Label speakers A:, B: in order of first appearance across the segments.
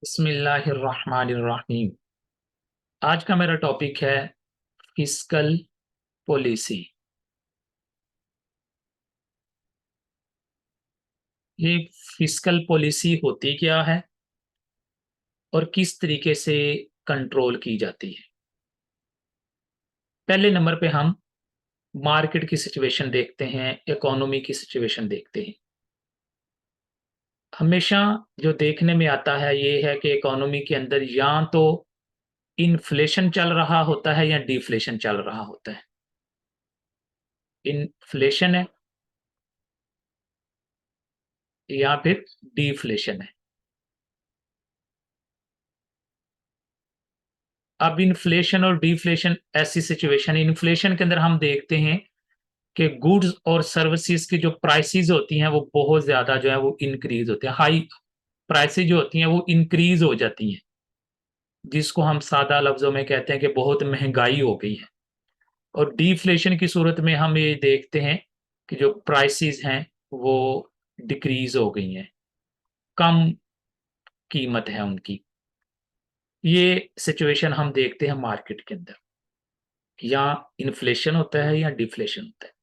A: बिस्मिल्लाहिर्रहमानिर्रहीम। आज का मेरा टॉपिक है फिस्कल पॉलिसी। ये फिस्कल पॉलिसी होती क्या है और किस तरीके से कंट्रोल की जाती है। पहले नंबर पे हम मार्केट की सिचुएशन देखते हैं, इकोनॉमी की सिचुएशन देखते हैं। हमेशा जो देखने में आता है ये है कि इकोनॉमी के अंदर या तो इन्फ्लेशन चल रहा होता है या डिफ्लेशन चल रहा होता है। इन्फ्लेशन है या फिर डिफ्लेशन है। अब इन्फ्लेशन और डिफ्लेशन ऐसी सिचुएशन, इन्फ्लेशन के अंदर हम देखते हैं कि गुड्स और सर्विसेज की जो प्राइसेस होती हैं वो बहुत ज्यादा जो है वो इंक्रीज होते हैं, हाई प्राइसेस जो होती हैं वो इंक्रीज हो जाती हैं, जिसको हम सादा लफ्जों में कहते हैं कि बहुत महंगाई हो गई है। और डिफ्लेशन की सूरत में हम ये देखते हैं कि जो प्राइसेस हैं वो डिक्रीज हो गई हैं, कम कीमत है उनकी। ये सिचुएशन हम देखते हैं मार्केट के अंदर, या इन्फ्लेशन होता है या डिफ्लेशन होता है।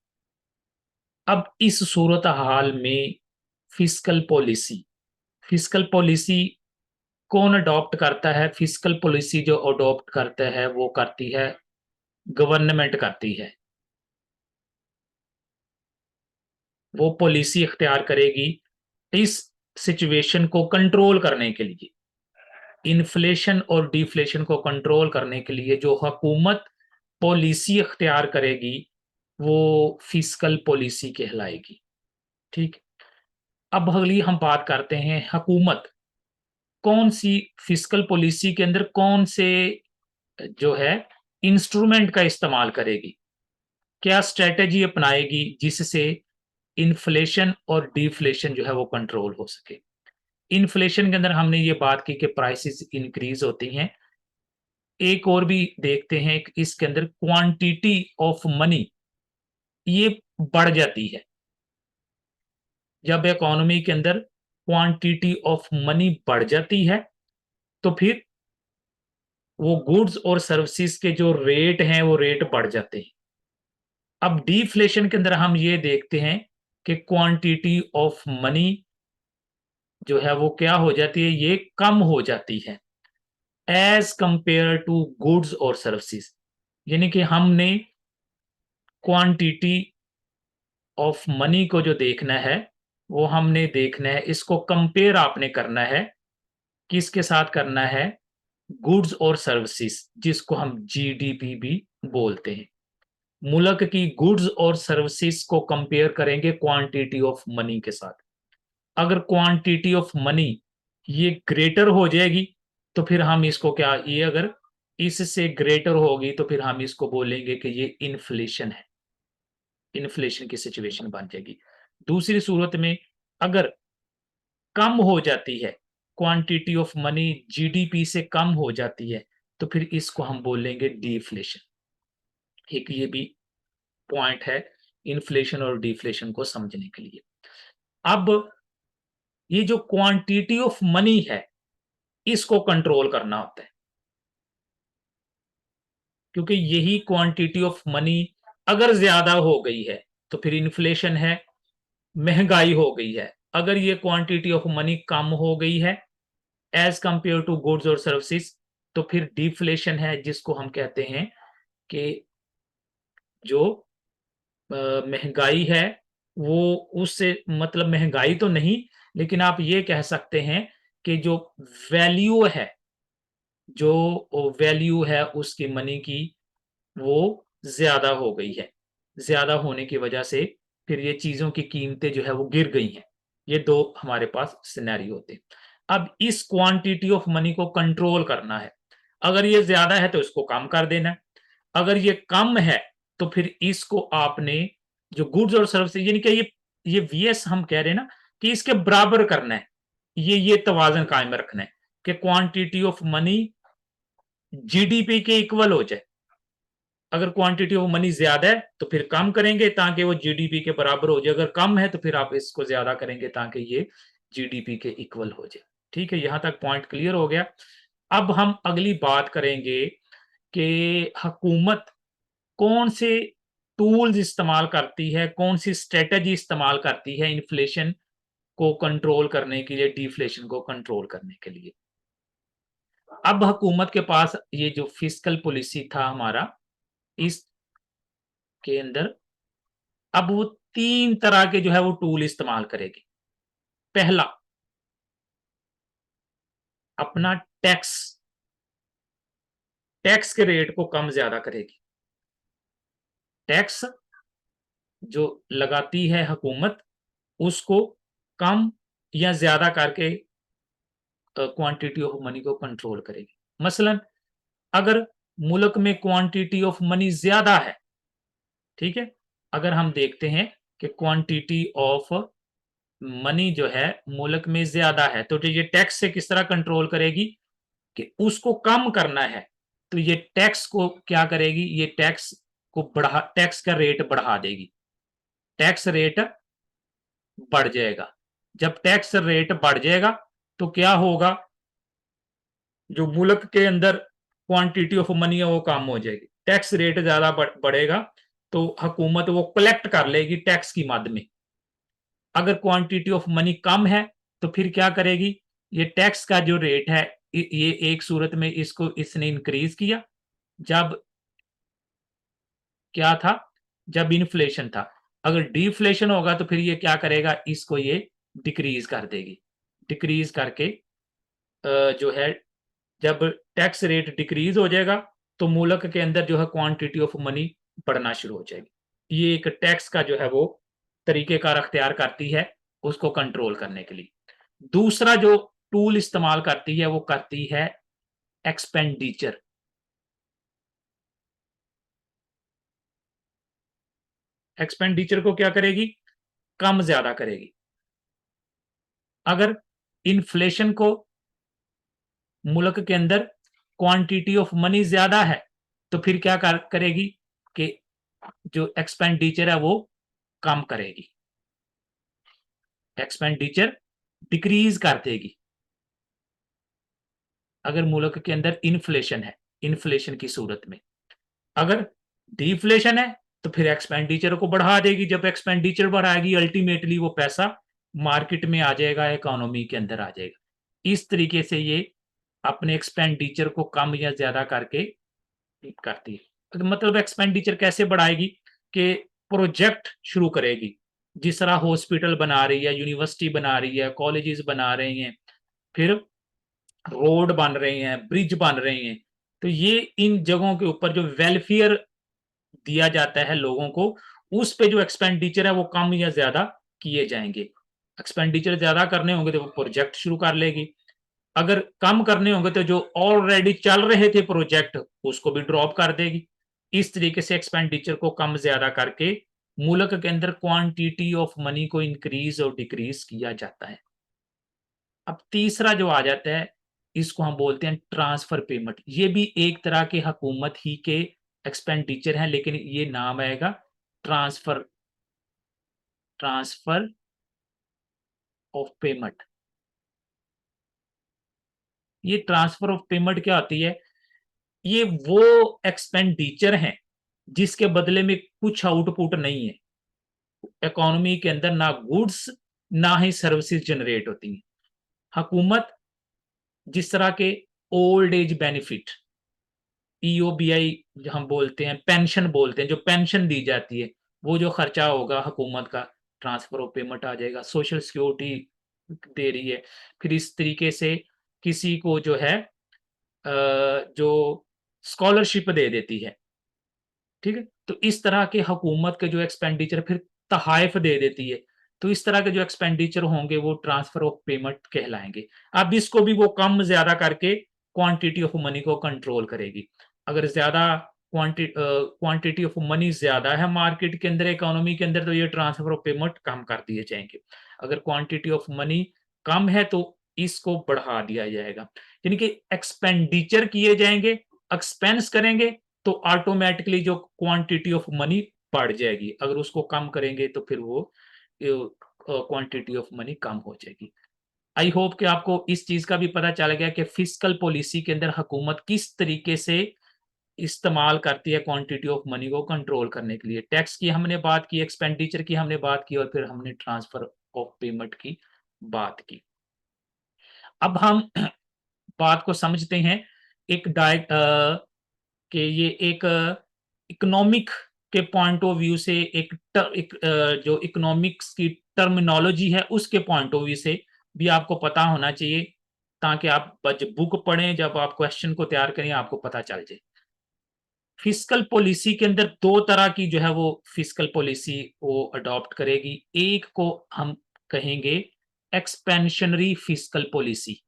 A: अब इस सूरत हाल में फिस्कल पॉलिसी फिस्कल पॉलिसी कौन अडॉप्ट करता है? फिस्कल पॉलिसी जो अडॉप्ट करता है वो करती है गवर्नमेंट करती है। वो पॉलिसी इख्तियार करेगी इस सिचुएशन को कंट्रोल करने के लिए, इन्फ्लेशन और डिफ्लेशन को कंट्रोल करने के लिए जो हुकूमत पॉलिसी इख्तियार करेगी वो फिस्कल पॉलिसी कहलाएगी। ठीक। अब अगली हम बात करते हैं हुकूमत कौन सी फिस्कल पॉलिसी के अंदर कौन से जो है इंस्ट्रूमेंट का इस्तेमाल करेगी, क्या स्ट्रेटेजी अपनाएगी जिससे इन्फ्लेशन और डिफ्लेशन जो है वो कंट्रोल हो सके। इन्फ्लेशन के अंदर हमने ये बात की कि प्राइसेस इंक्रीज होती हैं। एक और भी देखते हैं कि इसके अंदर क्वांटिटी ऑफ मनी ये बढ़ जाती है। जब इकोनॉमी के अंदर क्वांटिटी ऑफ मनी बढ़ जाती है तो फिर वो गुड्स और सर्विसेज के जो रेट हैं वो रेट बढ़ जाते हैं। अब डिफ्लेशन के अंदर हम ये देखते हैं कि क्वांटिटी ऑफ मनी जो है वो क्या हो जाती है, ये कम हो जाती है एज कंपेयर टू गुड्स और सर्विसेज। यानी कि हमने क्वांटिटी ऑफ मनी को जो देखना है वो हमने देखना है, इसको कंपेयर आपने करना है, किसके साथ करना है? गुड्स और सर्विसेज, जिसको हम जीडीपी भी बोलते हैं। मुल्क की गुड्स और सर्विसेज को कंपेयर करेंगे क्वांटिटी ऑफ मनी के साथ। अगर क्वांटिटी ऑफ मनी ये ग्रेटर हो जाएगी तो फिर हम इसको क्या, ये अगर इससे ग्रेटर होगी तो फिर हम इसको बोलेंगे कि ये इन्फ्लेशन है, इन्फ्लेशन की सिचुएशन बन जाएगी। दूसरी सूरत में अगर कम हो जाती है, क्वांटिटी ऑफ मनी जीडीपी से कम हो जाती है तो फिर इसको हम बोलेंगे डिफ्लेशन। एक ये भी पॉइंट है इन्फ्लेशन और डिफ्लेशन को समझने के लिए। अब ये जो क्वांटिटी ऑफ मनी है इसको कंट्रोल करना होता है, क्योंकि यही क्वांटिटी ऑफ मनी अगर ज्यादा हो गई है तो फिर इन्फ्लेशन है, महंगाई हो गई है। अगर ये क्वांटिटी ऑफ मनी कम हो गई है एज कंपेयर टू गुड्स और सर्विसेज तो फिर डिफ्लेशन है, जिसको हम कहते हैं कि जो महंगाई है वो उससे मतलब महंगाई तो नहीं, लेकिन आप ये कह सकते हैं कि जो वैल्यू है, जो वैल्यू है उसकी मनी की वो ज़्यादा हो गई है। ज़्यादा होने की वजह से फिर ये चीज़ों की कीमतें जो है वो गिर गई हैं। ये 2 हमारे पास सिनेरियो होते हैं। अब इस क्वांटिटी ऑफ मनी को कंट्रोल करना है। अगर ये ज़्यादा है तो इसको कम कर देना है। अगर ये कम है तो फिर इसको आपने जो गुड्स और सर्विसेज, यानी कि ये वीएस हम कह रहे हैं ना कि इसके बराबर करना है। ये तवाज़ुन कायम रखना है कि क्वांटिटी ऑफ मनी जीडीपी के इक्वल हो जाए। अगर क्वांटिटी ऑफ मनी ज्यादा है तो फिर कम करेंगे ताकि वो जीडीपी के बराबर हो जाए, अगर कम है तो फिर आप इसको ज्यादा करेंगे ताकि ये जीडीपी के इक्वल हो जाए। ठीक है, यहां तक पॉइंट क्लियर हो गया। अब हम अगली बात करेंगे कि हुकूमत कौन से टूल्स इस्तेमाल करती है, कौन सी स्ट्रेटजी इस्तेमाल करती है इन्फ्लेशन को कंट्रोल करने के लिए, डिफ्लेशन को कंट्रोल करने के लिए। अब हुकूमत के पास ये जो फिस्कल पॉलिसी था हमारा, इसके अंदर अब वो 3 तरह के जो है वो टूल इस्तेमाल करेगी। पहला, अपना टैक्स टैक्स के रेट को कम ज्यादा करेगी। टैक्स जो लगाती है हुकूमत, उसको कम या ज्यादा करके क्वांटिटी ऑफ मनी को कंट्रोल करेगी। मसलन अगर मुल्क में क्वांटिटी ऑफ मनी ज्यादा है, ठीक है, अगर हम देखते हैं कि क्वांटिटी ऑफ मनी जो है मुल्क में ज्यादा है, तो ये टैक्स से किस तरह कंट्रोल करेगी कि उसको कम करना है, तो ये टैक्स को क्या करेगी, ये टैक्स का रेट बढ़ा देगी। टैक्स रेट बढ़ जाएगा। जब टैक्स रेट बढ़ जाएगा तो क्या होगा, जो मुल्क के अंदर क्वांटिटी ऑफ मनी है वो कम हो जाएगी। टैक्स रेट ज्यादा बढ़ेगा तो हुकूमत वो कलेक्ट कर लेगी टैक्स की मद में। अगर क्वांटिटी ऑफ मनी कम है तो फिर क्या करेगी, ये टैक्स का जो रेट है, ये एक सूरत में इसको इसने इंक्रीज किया, जब क्या था, जब इन्फ्लेशन था। अगर डिफ्लेशन होगा तो फिर ये क्या करेगा, इसको ये डिक्रीज कर देगी। डिक्रीज करके जो है, जब टैक्स रेट डिक्रीज हो जाएगा तो मुल्क के अंदर जो है क्वांटिटी ऑफ मनी बढ़ना शुरू हो जाएगी। ये एक टैक्स का जो है वो तरीकेकार अख्तियार करती है उसको कंट्रोल करने के लिए। दूसरा जो टूल इस्तेमाल करती है वो करती है एक्सपेंडिचर। एक्सपेंडिचर को क्या करेगी, कम ज्यादा करेगी। अगर इन्फ्लेशन को मुल्क के अंदर क्वांटिटी ऑफ मनी ज्यादा है तो फिर क्या करेगी कि जो एक्सपेंडिचर है वो कम करेगी, एक्सपेंडिचर डिक्रीज कर देगी। अगर मुल्क के अंदर इन्फ्लेशन है, इन्फ्लेशन की सूरत में, अगर डिफ्लेशन है तो फिर एक्सपेंडिचर को बढ़ा देगी। जब एक्सपेंडिचर बढ़ाएगी अल्टीमेटली वो पैसा मार्केट में आ जाएगा, इकोनॉमी के अंदर आ जाएगा। इस तरीके से ये अपने एक्सपेंडिचर को कम या ज्यादा करके करती है। मतलब एक्सपेंडिचर कैसे बढ़ाएगी कि प्रोजेक्ट शुरू करेगी, जिस तरह हॉस्पिटल बना रही है, यूनिवर्सिटी बना रही है, कॉलेजेस बना रही हैं, फिर रोड बन रहे हैं, ब्रिज बन रहे हैं, तो ये इन जगहों के ऊपर जो वेलफेयर दिया जाता है लोगों को, उस पे जो एक्सपेंडिचर है वो कम या ज्यादा किए जाएंगे। एक्सपेंडिचर ज्यादा करने होंगे तो वो प्रोजेक्ट शुरू कर लेगी। अगर कम करने होंगे तो जो ऑलरेडी चल रहे थे प्रोजेक्ट उसको भी ड्रॉप कर देगी। इस तरीके से एक्सपेंडिचर को कम ज्यादा करके मुल्क के अंदर क्वांटिटी ऑफ मनी को इंक्रीज और डिक्रीज किया जाता है। अब तीसरा जो आ जाता है, इसको हम बोलते हैं ट्रांसफर पेमेंट। ये भी एक तरह के हुकूमत ही के एक्सपेंडिचर हैं, लेकिन ये नाम आएगा ट्रांसफर ट्रांसफर ऑफ पेमेंट। ये ट्रांसफर ऑफ पेमेंट क्या होती है, ये वो एक्सपेंडिचर हैं जिसके बदले में कुछ आउटपुट नहीं है। इकोनॉमी के अंदर ना गुड्स ना ही सर्विसेज जनरेट होती हैं। हुकूमत जिस तरह के ओल्ड एज बेनिफिट, ईओबीआई हम बोलते हैं, पेंशन बोलते हैं, जो पेंशन दी जाती है, वो जो खर्चा होगा हुकूमत का, ट्रांसफर ऑफ पेमेंट आ जाएगा। सोशल सिक्योरिटी दे रही है, फिर इस तरीके से किसी को जो है जो स्कॉलरशिप दे देती है, ठीक है। तो इस तरह के हुकूमत के जो एक्सपेंडिचर फिर तहाइफ दे देती है, तो इस तरह के जो एक्सपेंडिचर होंगे वो ट्रांसफर ऑफ पेमेंट कहलाएंगे। अब इसको भी वो कम ज्यादा करके क्वांटिटी ऑफ मनी को कंट्रोल करेगी। अगर ज्यादा क्वांटिटी ऑफ मनी ज्यादा है मार्केट के अंदर, इकोनॉमी के अंदर, तो ये ट्रांसफर ऑफ पेमेंट कम कर दिए जाएंगे। अगर क्वांटिटी ऑफ मनी कम है तो इसको बढ़ा दिया जाएगा। यानी कि एक्सपेंडिचर किए जाएंगे, एक्सपेंस करेंगे तो ऑटोमेटिकली जो क्वांटिटी ऑफ मनी बढ़ जाएगी। अगर उसको कम करेंगे तो फिर वो क्वांटिटी ऑफ मनी कम हो जाएगी। आई होप कि आपको इस चीज का भी पता चल गया कि फिस्कल पॉलिसी के अंदर हुकूमत किस तरीके से इस्तेमाल करती है क्वांटिटी ऑफ मनी को कंट्रोल करने के लिए। टैक्स की हमने बात की, एक्सपेंडिचर की हमने बात की और फिर हमने ट्रांसफर ऑफ पेमेंट की बात की। अब हम बात को समझते हैं एक कि ये एक इकोनॉमिक के पॉइंट ऑफ व्यू से जो इकोनॉमिक्स की टर्मिनोलॉजी है उसके पॉइंट ऑफ व्यू से भी आपको पता होना चाहिए, ताकि आप जब बुक पढ़ें, जब आप क्वेश्चन को तैयार करें, आपको पता चल जाए। फिस्कल पॉलिसी के अंदर दो तरह की जो है वो फिस्कल पॉलिसी वो अडॉप्ट करेगी। एक को हम कहेंगे expansionary fiscal policy,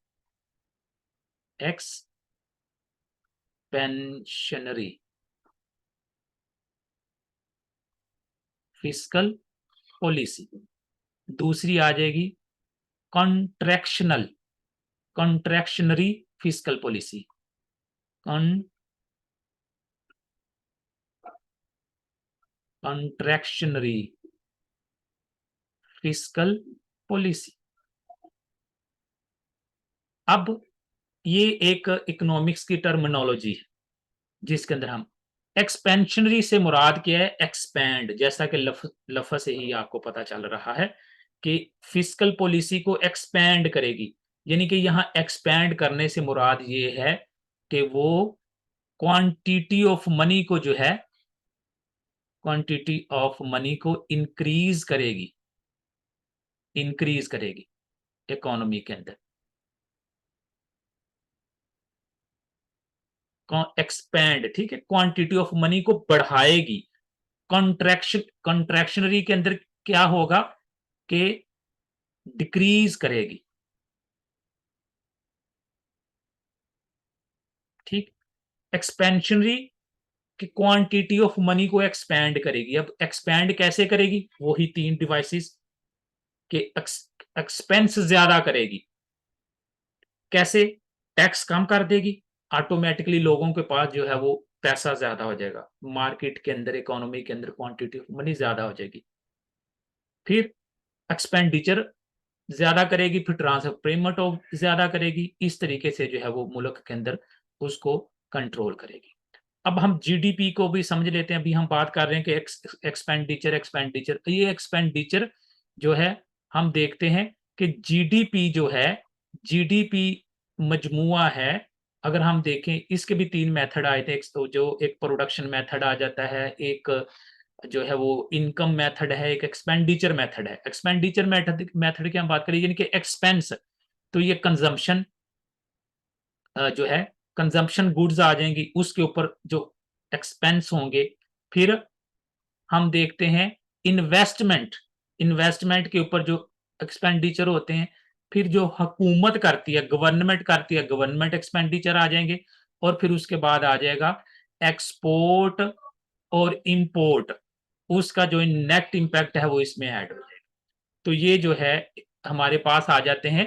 A: expansionary fiscal policy. दूसरी आ जाएगी contractional contractionary fiscal policy, contractionary fiscal policy. अब ये एक इकोनॉमिक्स की टर्मिनोलॉजी है जिसके अंदर हम एक्सपेंशनरी से मुराद क्या है, एक्सपैंड, जैसा कि लफ्ज से ही आपको पता चल रहा है कि फिस्कल पॉलिसी को एक्सपैंड करेगी। यानी कि यहाँ एक्सपैंड करने से मुराद ये है कि वो क्वांटिटी ऑफ मनी को जो है, क्वांटिटी ऑफ मनी को इंक्रीज करेगी, इंक्रीज करेगी इकोनॉमी के अंदर। एक्सपैंड, ठीक है, क्वांटिटी ऑफ मनी को बढ़ाएगी। कंट्रैक्शनरी के अंदर क्या होगा कि डिक्रीज करेगी, ठीक। एक्सपेंशनरी की क्वांटिटी ऑफ मनी को एक्सपैंड करेगी। अब एक्सपैंड कैसे करेगी, वही तीन डिवाइसेस के एक्सपेंस ज्यादा करेगी। कैसे, टैक्स कम कर देगी, ऑटोमेटिकली लोगों के पास जो है वो पैसा ज्यादा हो जाएगा, मार्केट के अंदर, इकोनॉमी के अंदर क्वांटिटी ऑफ मनी ज्यादा हो जाएगी। फिर एक्सपेंडिचर ज्यादा करेगी, फिर ट्रांसफर पेमेंट ज्यादा करेगी। इस तरीके से जो है वो मुल्क के अंदर उसको कंट्रोल करेगी। अब हम जीडीपी को भी समझ लेते हैं। अभी हम बात कर रहे हैं कि एक्सपेंडिचर एक्सपेंडिचर ये एक्सपेंडिचर जो है, हम देखते हैं कि जीडीपी जो है, जीडीपी मजमुआ है। अगर हम देखें, इसके भी तीन मेथड आए थे। एक तो जो एक प्रोडक्शन मेथड आ जाता है, एक जो है वो इनकम मेथड है, एक एक्सपेंडिचर मेथड है। एक्सपेंडिचर मेथड मेथड की हम बात करें, यानी कि एक्सपेंस, तो ये कंजम्पशन जो है, कंजम्पशन गुड्स आ जाएंगी, उसके ऊपर जो एक्सपेंस होंगे। फिर हम देखते हैं इन्वेस्टमेंट, इन्वेस्टमेंट के ऊपर जो एक्सपेंडिचर होते हैं। फिर जो हुकूमत करती है, गवर्नमेंट करती है, गवर्नमेंट एक्सपेंडिचर आ जाएंगे। और फिर उसके बाद आ जाएगा एक्सपोर्ट और इंपोर्ट, उसका जो नेट इंपैक्ट है वो इसमें ऐड हो जाएगा। तो ये जो है हमारे पास आ जाते हैं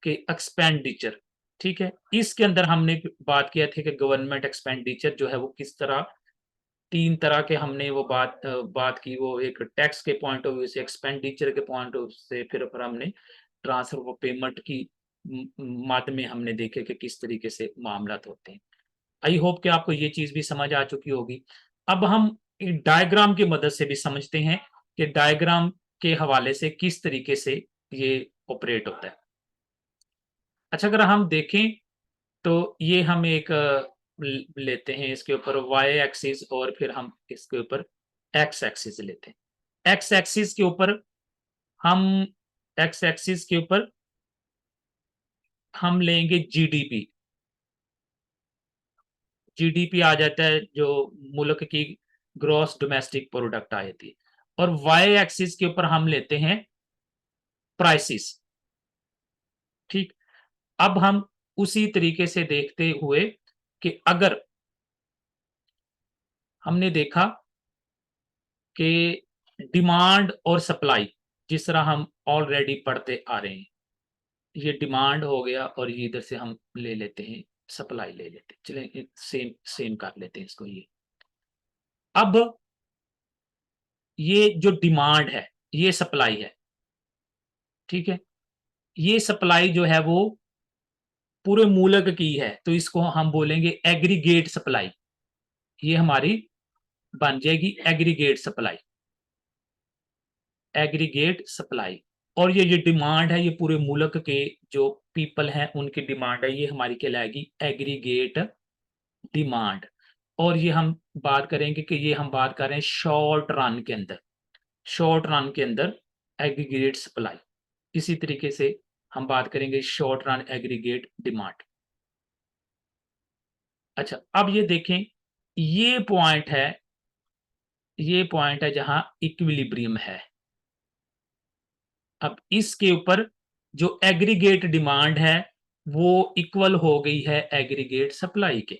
A: कि एक्सपेंडिचर, ठीक है। इसके अंदर हमने बात किया था कि गवर्नमेंट एक्सपेंडिचर जो है वो किस तरह, तीन तरह के हमने वो बात की। वो एक टैक्स के पॉइंट ऑफ व्यू से, एक्सपेंडिचर के पॉइंट ऑफ से, फिर हमने ट्रांसफर ऑफ पेमेंट की माध्यम में हमने देखे कि किस तरीके से मामला होते हैं। आई होप कि आपको ये चीज भी समझ आ चुकी होगी। अब हम एक डायग्राम की मदद से भी समझते हैं कि डायग्राम के हवाले से किस तरीके से ये ऑपरेट होता है। अच्छा, अगर हम देखें तो ये हम एक लेते हैं, इसके ऊपर वाई एक्सिस और फिर हम इसके ऊपर एक्स एक्सिस लेते हैं। एक्स एक्सिस के ऊपर हम एक्स एक्सिस के ऊपर हम लेंगे जीडीपी। जीडीपी आ जाता है जो मुल्क की ग्रॉस डोमेस्टिक प्रोडक्ट आ जाती है। और वाई एक्सिस के ऊपर हम लेते हैं प्राइसिस, ठीक। अब हम उसी तरीके से देखते हुए कि अगर हमने देखा कि डिमांड और सप्लाई, जिस तरह हम ऑलरेडी पढ़ते आ रहे हैं, ये डिमांड हो गया और ये इधर से हम ले लेते हैं, सप्लाई ले लेते हैं। चलें सेम सेम कर लेते हैं इसको। ये अब ये जो डिमांड है, ये सप्लाई है, ठीक है। ये सप्लाई जो है वो पूरे मूलक की है, तो इसको हम बोलेंगे एग्रीगेट सप्लाई। ये हमारी बन जाएगी एग्रीगेट सप्लाई, एग्रीगेट सप्लाई। और ये डिमांड है, ये पूरे मुल्क के जो पीपल हैं उनकी डिमांड है, ये हमारी कहलाएगी एग्रीगेट डिमांड। और ये हम बात करेंगे कि ये हम बात कर रहे हैं शॉर्ट रन के अंदर, शॉर्ट रन के अंदर एग्रीगेट सप्लाई। इसी तरीके से हम बात करेंगे शॉर्ट रन एग्रीगेट डिमांड। अच्छा, अब ये देखें, ये पॉइंट है, ये पॉइंट है जहां इक्विलिब्रियम है। अब इसके ऊपर जो एग्रीगेट डिमांड है वो इक्वल हो गई है एग्रीगेट सप्लाई के।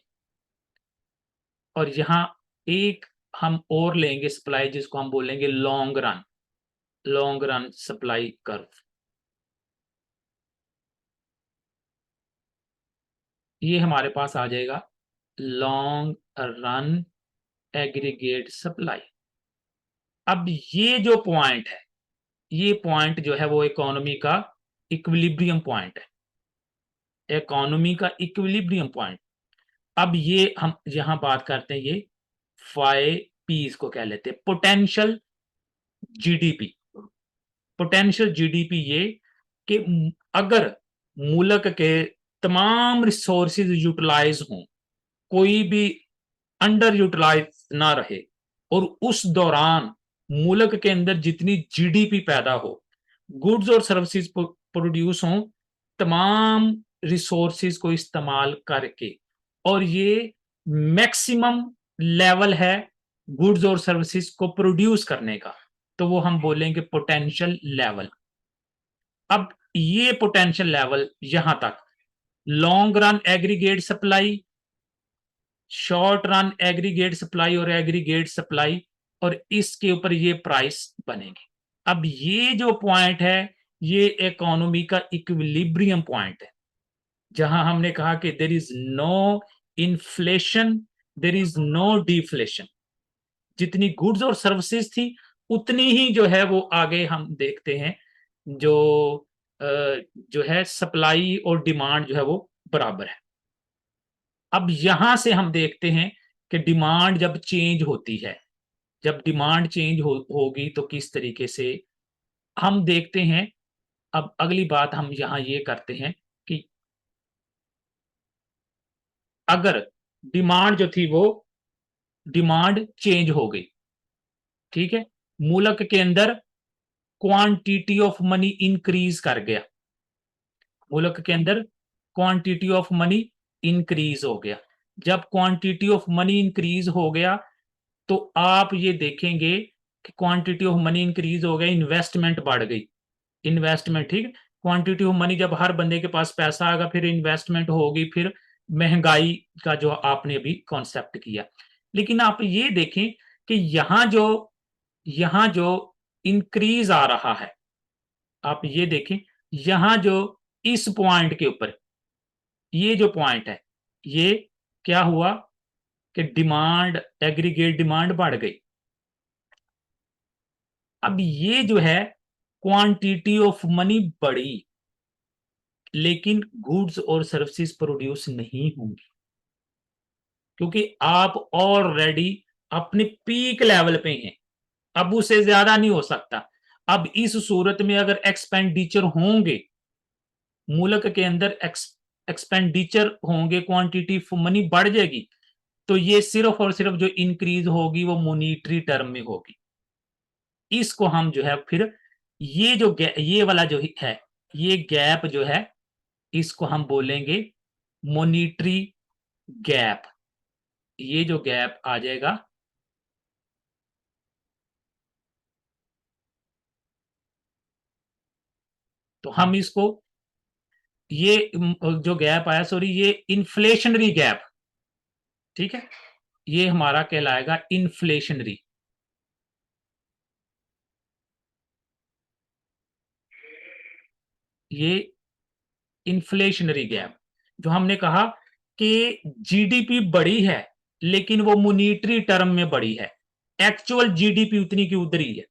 A: और यहां एक हम और लेंगे सप्लाई, जिसको हम बोलेंगे long run, long run supply curve. ये हमारे पास आ जाएगा लॉन्ग रन एग्रीगेट सप्लाई। अब ये जो पॉइंट है, ये पॉइंट जो है वो इकोनॉमी का इक्विलिब्रियम पॉइंट है, इकोनॉमी का इक्विलिब्रियम पॉइंट। अब ये हम यहां बात करते हैं, ये 5 P's को कह लेते हैं, पोटेंशियल जीडीपी। पोटेंशियल जीडीपी ये कि अगर मुल्क के तमाम रिसोर्सेज यूटिलाइज हों, कोई भी अंडर यूटिलाइज ना रहे, और उस दौरान मुल्क के अंदर जितनी जीडीपी पैदा हो, गुड्स और सर्विसेज प्रोड्यूस हों तमाम रिसोर्सेज को इस्तेमाल करके, और ये मैक्सिमम लेवल है गुड्स और सर्विसेज को प्रोड्यूस करने का, तो वो हम बोलेंगे पोटेंशियल लेवल। अब ये पोटेंशियल लेवल यहां तक long run aggregate supply, short run aggregate supply और एग्रीगेट सप्लाई, और इसके ऊपर ये प्राइस बनेगी। अब ये जो पॉइंट है ये इकोनॉमी का इक्विलिब्रियम पॉइंट है, जहां हमने कहा कि there is no inflation, there is no deflation. जितनी गुड्स और सर्विसेज थी उतनी ही जो है वो आगे हम देखते हैं जो जो है सप्लाई और डिमांड जो है वो बराबर है। अब यहां से हम देखते हैं कि डिमांड जब चेंज होती है, जब डिमांड चेंज होगी तो किस तरीके से हम देखते हैं। अब अगली बात हम यहां ये करते हैं कि अगर डिमांड जो थी वो डिमांड चेंज हो गई, ठीक है, मुल्क के अंदर क्वांटिटी ऑफ मनी इंक्रीज कर गया, मुल्क के अंदर क्वांटिटी ऑफ मनी इंक्रीज हो गया। जब क्वांटिटी ऑफ मनी इंक्रीज हो गया तो आप ये देखेंगे कि क्वांटिटी ऑफ मनी इंक्रीज हो गया, इन्वेस्टमेंट बढ़ गई, इन्वेस्टमेंट, ठीक है, क्वांटिटी ऑफ मनी, जब हर बंदे के पास पैसा आएगा फिर इन्वेस्टमेंट होगी, फिर महंगाई का जो आपने अभी कॉन्सेप्ट किया। लेकिन आप ये देखें कि यहां जो इंक्रीज आ रहा है, आप ये देखें यहां जो इस पॉइंट के ऊपर ये जो पॉइंट है, ये क्या हुआ कि डिमांड, एग्रीगेट डिमांड बढ़ गई। अब ये जो है क्वांटिटी ऑफ मनी बढ़ी, लेकिन गुड्स और सर्विसेज प्रोड्यूस नहीं होंगी, क्योंकि आप ऑलरेडी अपने पीक लेवल पे हैं, अब उससे ज्यादा नहीं हो सकता। अब इस सूरत में अगर एक्सपेंडिचर होंगे, मुल्क के अंदर एक्सपेंडिचर होंगे, क्वांटिटी मनी बढ़ जाएगी, तो ये सिर्फ और सिर्फ जो इंक्रीज होगी वो मॉनिटरी टर्म में होगी। इसको हम जो है फिर ये जो ये वाला जो है, ये गैप जो है इसको हम बोलेंगे मॉनिटरी गैप। ये जो गैप आ जाएगा, तो हम इसको, ये जो गैप आया, सॉरी, ये इन्फ्लेशनरी गैप, ठीक है, ये हमारा कहलाएगा इन्फ्लेशनरी। ये इन्फ्लेशनरी गैप, जो हमने कहा कि जीडीपी बढ़ी है लेकिन वो मॉनिटरी टर्म में बढ़ी है, एक्चुअल जीडीपी उतनी की उतनी है,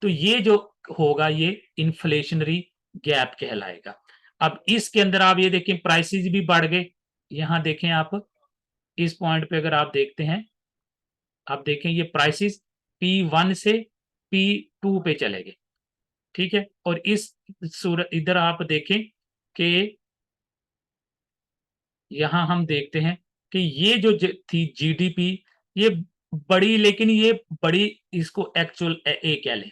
A: तो ये जो होगा ये इन्फ्लेशनरी गैप कहलाएगा। अब इसके अंदर आप ये देखें प्राइसेस भी बढ़ गए। यहां देखें आप इस पॉइंट पे अगर आप देखते हैं, आप देखें ये प्राइसेस P1 से P2 पे चले गए, ठीक है। और इस सूरत इधर आप देखें कि यहां हम देखते हैं कि ये जो थी जीडीपी ये बड़ी, लेकिन ये बड़ी इसको एक्चुअल ए कह लें,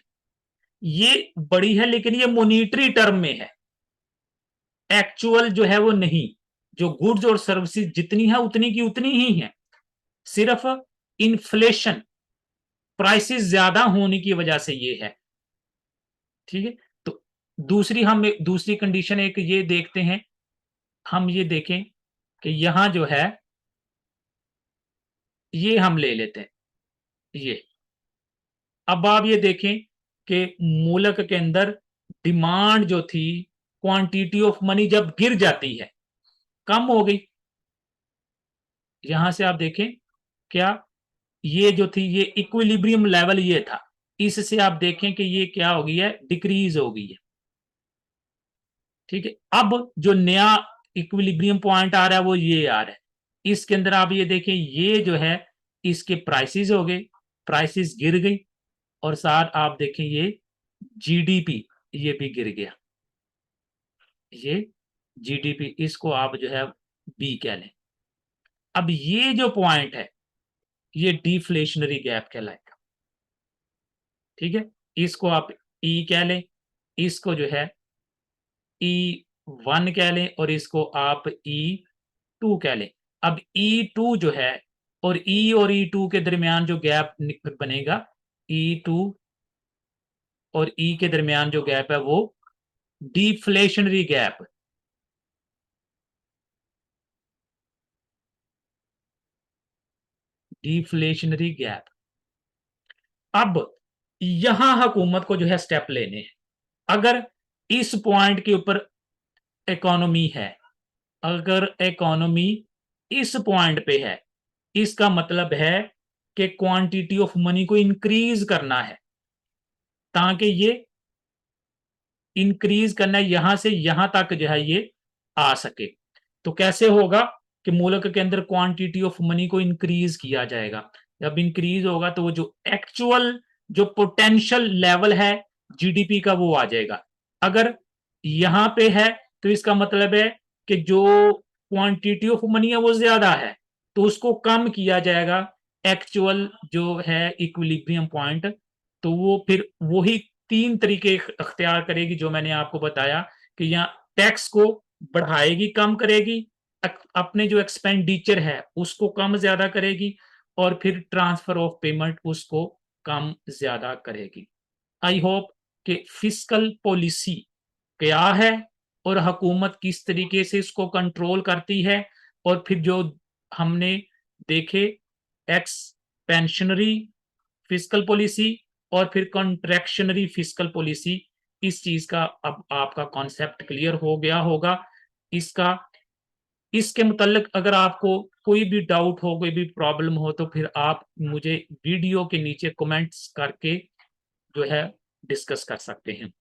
A: ये बड़ी है लेकिन ये मॉनिटरी टर्म में है, एक्चुअल जो है वो नहीं। जो गुड्स और सर्विसेज जितनी है उतनी की उतनी ही है, सिर्फ इन्फ्लेशन प्राइसेस ज्यादा होने की वजह से ये है, ठीक है। तो दूसरी कंडीशन एक ये देखते हैं, हम ये देखें कि यहां जो है ये हम ले लेते हैं ये। अब आप ये देखें कि मुल्क के अंदर डिमांड जो थी, क्वांटिटी ऑफ मनी जब गिर जाती है, कम हो गई। यहां से आप देखें क्या, ये जो थी ये इक्विलिब्रियम लेवल ये था, इससे आप देखें कि ये क्या हो गई है, डिक्रीज हो गई है, ठीक है। अब जो नया इक्विलिब्रियम पॉइंट आ रहा है वो ये आ रहा है, इसके अंदर आप ये देखें ये जो है इसके प्राइसेस हो गए, प्राइसेस गिर गई, और साथ आप देखें ये जीडीपी ये भी गिर गया, ये जीडीपी इसको आप जो है बी कह लें। अब ये जो पॉइंट है ये डिफ्लेशनरी गैप कहलाएगा, ठीक है। इसको आप ई कह लें, इसको जो है E1 कह लें, और इसको आप E2 कह लें। अब E2 जो है और E2 के दरमियान जो गैप बनेगा, E2 और E के दरमियान जो गैप है वो डिफ्लेशनरी गैप, डिफ्लेशनरी गैप। अब यहां हुकूमत को जो है स्टेप लेने हैं। अगर इस पॉइंट के ऊपर इकोनॉमी है, अगर इकोनॉमी इस पॉइंट पे है, इसका मतलब है कि क्वांटिटी ऑफ मनी को इंक्रीज करना है, ताकि ये इंक्रीज करना है यहां से यहां तक जो है ये आ सके। तो कैसे होगा कि मुल्क के अंदर क्वांटिटी ऑफ मनी को इंक्रीज किया जाएगा। जब इंक्रीज होगा तो वो जो एक्चुअल जो पोटेंशियल लेवल है जीडीपी का वो आ जाएगा। अगर यहां पे है तो इसका मतलब है कि जो क्वांटिटी ऑफ मनी है वो ज्यादा है, तो उसको कम किया जाएगा, एक्चुअल जो है इक्विलिब्रियम पॉइंट। तो वो फिर वही तीन तरीके अख्तियार करेगी जो मैंने आपको बताया, कि यहाँ टैक्स को बढ़ाएगी, कम करेगी, अपने जो एक्सपेंडिचर है उसको कम ज्यादा करेगी, और फिर ट्रांसफर ऑफ पेमेंट उसको कम ज्यादा करेगी। आई होप कि फिस्कल पॉलिसी क्या है और हुकूमत किस तरीके से इसको कंट्रोल करती है, और फिर जो हमने देखे एक्सपेंशनरी फिस्कल पॉलिसी और फिर कॉन्ट्रैक्शनरी फिस्कल पॉलिसी, इस चीज का अब आपका कॉन्सेप्ट क्लियर हो गया होगा। इसका इसके मुतल्लिक अगर आपको कोई भी डाउट हो, कोई भी प्रॉब्लम हो, तो फिर आप मुझे वीडियो के नीचे कमेंट्स करके जो है डिस्कस कर सकते हैं।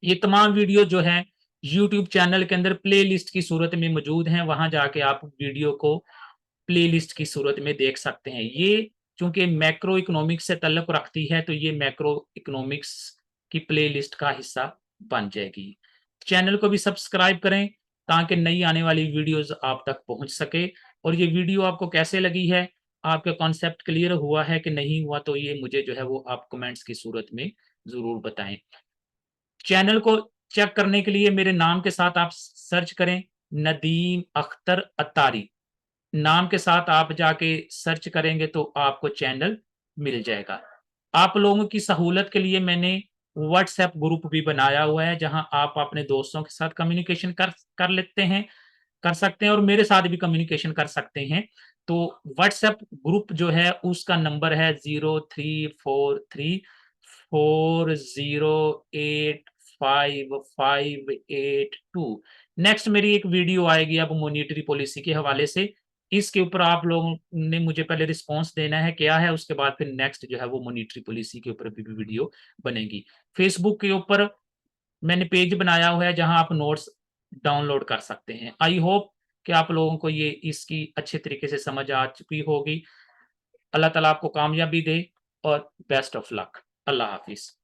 A: ये तमाम वीडियो जो है यूट्यूब चैनल के अंदर प्लेलिस्ट की सूरत में मौजूद हैं, वहां जाके आप वीडियो को प्लेलिस्ट की सूरत में देख सकते हैं। ये चूंकि मैक्रो इकोनॉमिक्स से ताल्लुक रखती है तो ये मैक्रो इकोनॉमिक्स की प्लेलिस्ट का हिस्सा बन जाएगी। चैनल को भी सब्सक्राइब करें ताकि नई आने वाली वीडियोस आप तक पहुंच सके। और ये वीडियो आपको कैसे लगी है, आपका कॉन्सेप्ट क्लियर हुआ है कि नहीं हुआ, तो ये मुझे जो है वो आप कमेंट्स की सूरत में जरूर बताएं। चैनल को चेक करने के लिए मेरे नाम के साथ आप सर्च करें, नदीम अख्तर अत्तारी नाम के साथ आप जाके सर्च करेंगे तो आपको चैनल मिल जाएगा। आप लोगों की सहूलत के लिए मैंने व्हाट्सएप ग्रुप भी बनाया हुआ है, जहां आप अपने दोस्तों के साथ कम्युनिकेशन कर कर लेते हैं कर सकते हैं और मेरे साथ भी कम्युनिकेशन कर सकते हैं। तो व्हाट्सएप ग्रुप जो है उसका नंबर है 034340855582। नेक्स्ट मेरी एक वीडियो आएगी अब मॉनेटरी पॉलिसी के हवाले से, इसके ऊपर आप लोगों ने मुझे पहले रिस्पांस देना है क्या है, उसके बाद फिर नेक्स्ट जो है वो मॉनेटरी पॉलिसी के ऊपर भी वीडियो बनेगी। फेसबुक के ऊपर मैंने पेज बनाया हुआ है जहां आप नोट्स डाउनलोड कर सकते हैं। आई होप कि आप लोगों को ये इसकी अच्छे तरीके से समझ आ चुकी होगी। अल्लाह ताला आपको कामयाबी दे और best of luck. Allah Hafiz.